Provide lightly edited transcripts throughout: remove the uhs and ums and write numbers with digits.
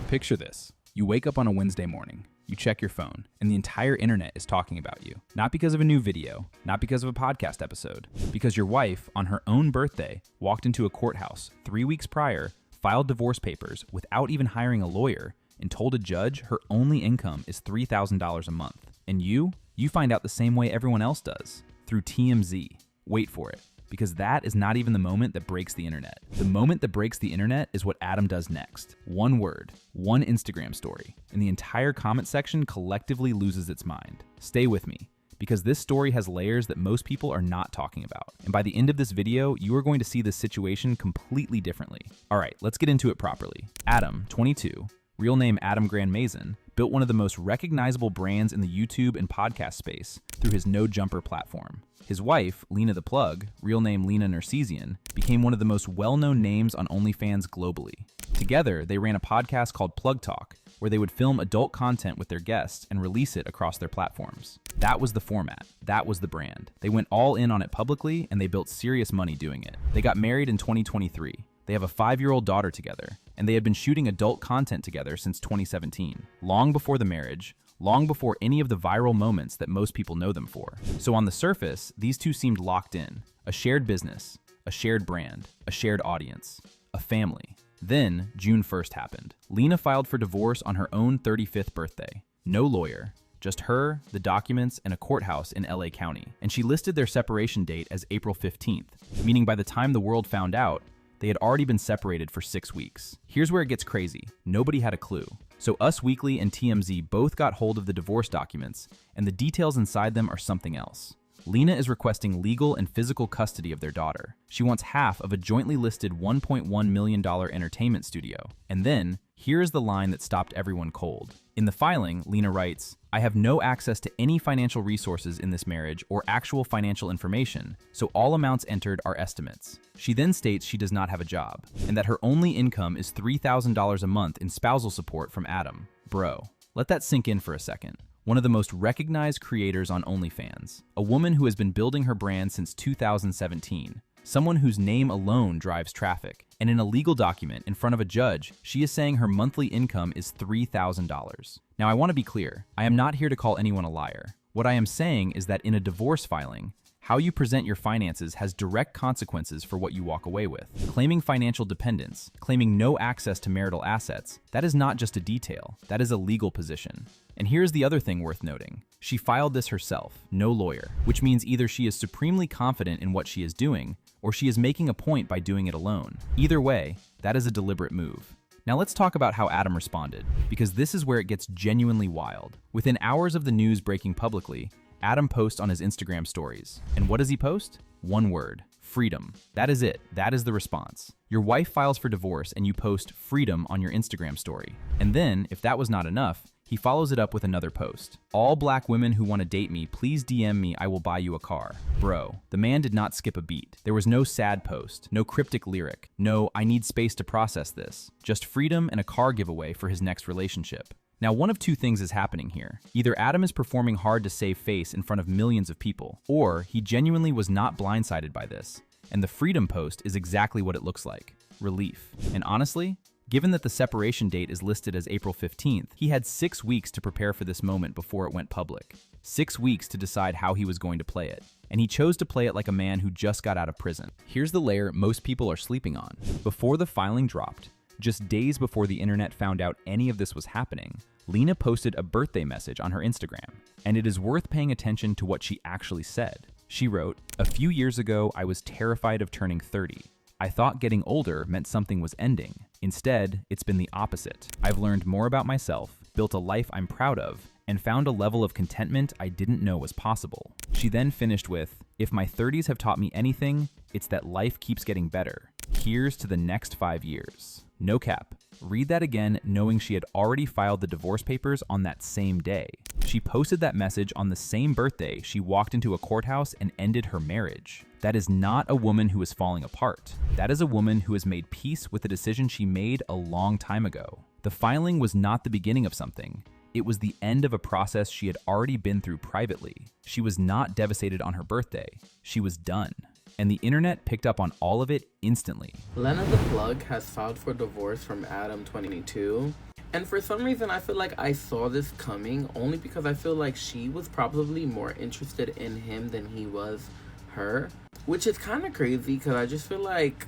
Picture this. You wake up on a Wednesday morning, you check your phone, and the entire internet is talking about you. Not because of a new video, not because of a podcast episode, because your wife, on her own birthday, walked into a courthouse 3 weeks prior, filed divorce papers without even hiring a lawyer, and told a judge her only income is $3,000 a month. And you find out the same way everyone else does, through TMZ. Wait for it, because that is not even the moment that breaks the internet. The moment that breaks the internet is what Adam does next. One word, one Instagram story, and the entire comment section collectively loses its mind. Stay with me, because this story has layers that most people are not talking about. And by the end of this video, you are going to see this situation completely differently. All right, let's get into it properly. Adam22, real name Adam Grand Mason, built one of the most recognizable brands in the YouTube and podcast space through his No Jumper platform. His wife, Lena the Plug, real name Lena Narcisian, became one of the most well-known names on OnlyFans globally. Together, they ran a podcast called Plug Talk, where they would film adult content with their guests and release it across their platforms. That was the format. That was the brand. They went all in on it publicly, and they built serious money doing it. They got married in 2023. They have a 5-year-old daughter together, and they had been shooting adult content together since 2017, long before the marriage, long before any of the viral moments that most people know them for. So on the surface, these two seemed locked in. A shared business, a shared brand, a shared audience, a family. Then, June 1st happened. Lena filed for divorce on her own 35th birthday. No lawyer, just her, the documents, and a courthouse in LA County. And she listed their separation date as April 15th, meaning by the time the world found out, they had already been separated for 6 weeks. Here's where it gets crazy. Nobody had a clue. So Us Weekly and TMZ both got hold of the divorce documents, and the details inside them are something else. Lena is requesting legal and physical custody of their daughter. She wants half of a jointly listed $1.1 million entertainment studio. And then, here is the line that stopped everyone cold. In the filing, Lena writes, "I have no access to any financial resources in this marriage or actual financial information, so all amounts entered are estimates." She then states she does not have a job, and that her only income is $3,000 a month in spousal support from Adam. Bro, let that sink in for a second. One of the most recognized creators on OnlyFans, a woman who has been building her brand since 2017, someone whose name alone drives traffic, and in a legal document in front of a judge, she is saying her monthly income is $3,000. Now I want to be clear, I am not here to call anyone a liar. What I am saying is that in a divorce filing, how you present your finances has direct consequences for what you walk away with. Claiming financial dependence, claiming no access to marital assets, that is not just a detail, that is a legal position. And here's the other thing worth noting. She filed this herself, no lawyer, which means either she is supremely confident in what she is doing, or she is making a point by doing it alone. Either way, that is a deliberate move. Now let's talk about how Adam responded, because this is where it gets genuinely wild. Within hours of the news breaking publicly, Adam posts on his Instagram stories. And what does he post? One word, freedom. That is it. That is the response. Your wife files for divorce and you post freedom on your Instagram story. And then, if that was not enough, he follows it up with another post. "All black women who want to date me, please DM me, I will buy you a car." Bro, the man did not skip a beat. There was no sad post, no cryptic lyric, no "I need space to process this." Just freedom and a car giveaway for his next relationship. Now, one of two things is happening here. Either Adam is performing hard to save face in front of millions of people, or he genuinely was not blindsided by this, and the freedom post is exactly what it looks like, relief. And honestly, given that the separation date is listed as April 15th, he had 6 weeks to prepare for this moment before it went public. 6 weeks to decide how he was going to play it. And he chose to play it like a man who just got out of prison. Here's the layer most people are sleeping on. Before the filing dropped, just days before the internet found out any of this was happening, Lena posted a birthday message on her Instagram, and it is worth paying attention to what she actually said. She wrote, "A few years ago, I was terrified of turning 30. I thought getting older meant something was ending. Instead, it's been the opposite. I've learned more about myself, built a life I'm proud of, and found a level of contentment I didn't know was possible." She then finished with, "If my 30s have taught me anything, it's that life keeps getting better. Here's to the next 5 years. No cap. Read that again, knowing she had already filed the divorce papers on that same day. She posted that message on the same birthday she walked into a courthouse and ended her marriage. That is not a woman who is falling apart. That is a woman who has made peace with the decision she made a long time ago. The filing was not the beginning of something. It was the end of a process she had already been through privately. She was not devastated on her birthday. She was done. And the internet picked up on all of it instantly. Lena the Plug has filed for divorce from Adam22, And for some reason, I feel like I saw this coming only because I feel like she was probably more interested in him than he was her. Which is kind of crazy because I just feel like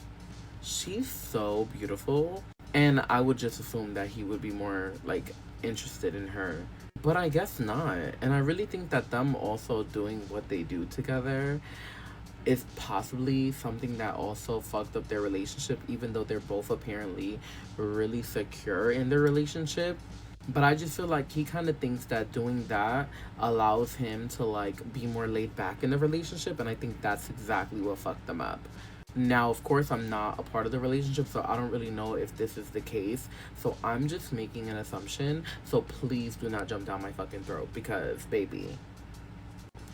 she's so beautiful. And I would just assume that he would be more, like, interested in her. But I guess not. And I really think that them also doing what they do together is possibly something that also fucked up their relationship, even though they're both apparently really secure in their relationship. But I just feel like he kind of thinks that doing that allows him to, like, be more laid back in the relationship, and I think that's exactly what fucked them up. Now, of course, I'm not a part of the relationship, so I don't really know if this is the case. So I'm just making an assumption. So please do not jump down my fucking throat because, baby.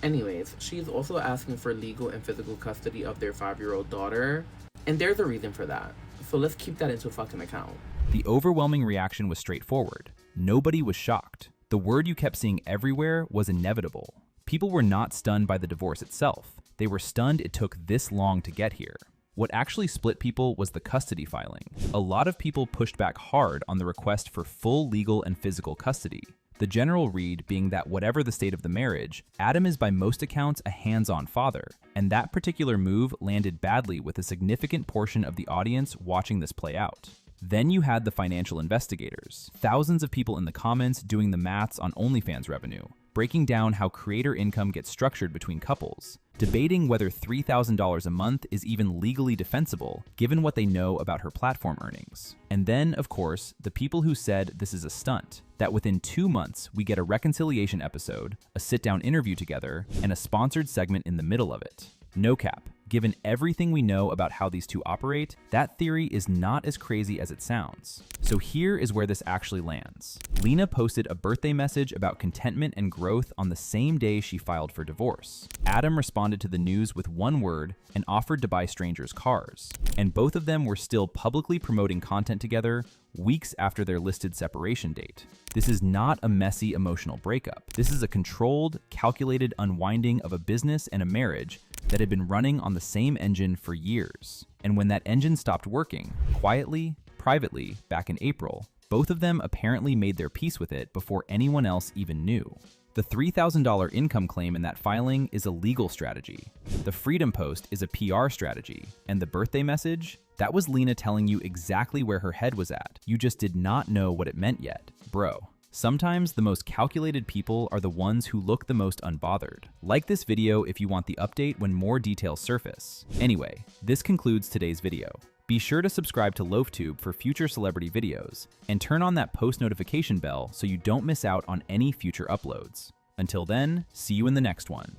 Anyways, she's also asking for legal and physical custody of their 5-year-old daughter. And there's a reason for that. So let's keep that into fucking account. The overwhelming reaction was straightforward. Nobody was shocked. The word you kept seeing everywhere was inevitable. People were not stunned by the divorce itself. They were stunned it took this long to get here. What actually split people was the custody filing. A lot of people pushed back hard on the request for full legal and physical custody. The general read being that whatever the state of the marriage, Adam is by most accounts a hands-on father, and that particular move landed badly with a significant portion of the audience watching this play out. Then you had the financial investigators, thousands of people in the comments doing the maths on OnlyFans revenue, breaking down how creator income gets structured between couples, debating whether $3,000 a month is even legally defensible given what they know about her platform earnings. And then, of course, the people who said this is a stunt, that within 2 months we get a reconciliation episode, a sit-down interview together, and a sponsored segment in the middle of it. No cap. Given everything we know about how these two operate, that theory is not as crazy as it sounds. So here is where this actually lands. Lena posted a birthday message about contentment and growth on the same day she filed for divorce. Adam responded to the news with one word and offered to buy strangers cars. And both of them were still publicly promoting content together weeks after their listed separation date. This is not a messy emotional breakup. This is a controlled, calculated unwinding of a business and a marriage that had been running on the same engine for years. And when that engine stopped working, quietly, privately, back in April, both of them apparently made their peace with it before anyone else even knew. The $3,000 income claim in that filing is a legal strategy. The Freedom Post is a PR strategy. And the birthday message? That was Lena telling you exactly where her head was at. You just did not know what it meant yet. Bro. Sometimes the most calculated people are the ones who look the most unbothered. Like this video if you want the update when more details surface. Anyway, this concludes today's video. Be sure to subscribe to LoafTube for future celebrity videos, and turn on that post notification bell so you don't miss out on any future uploads. Until then, see you in the next one.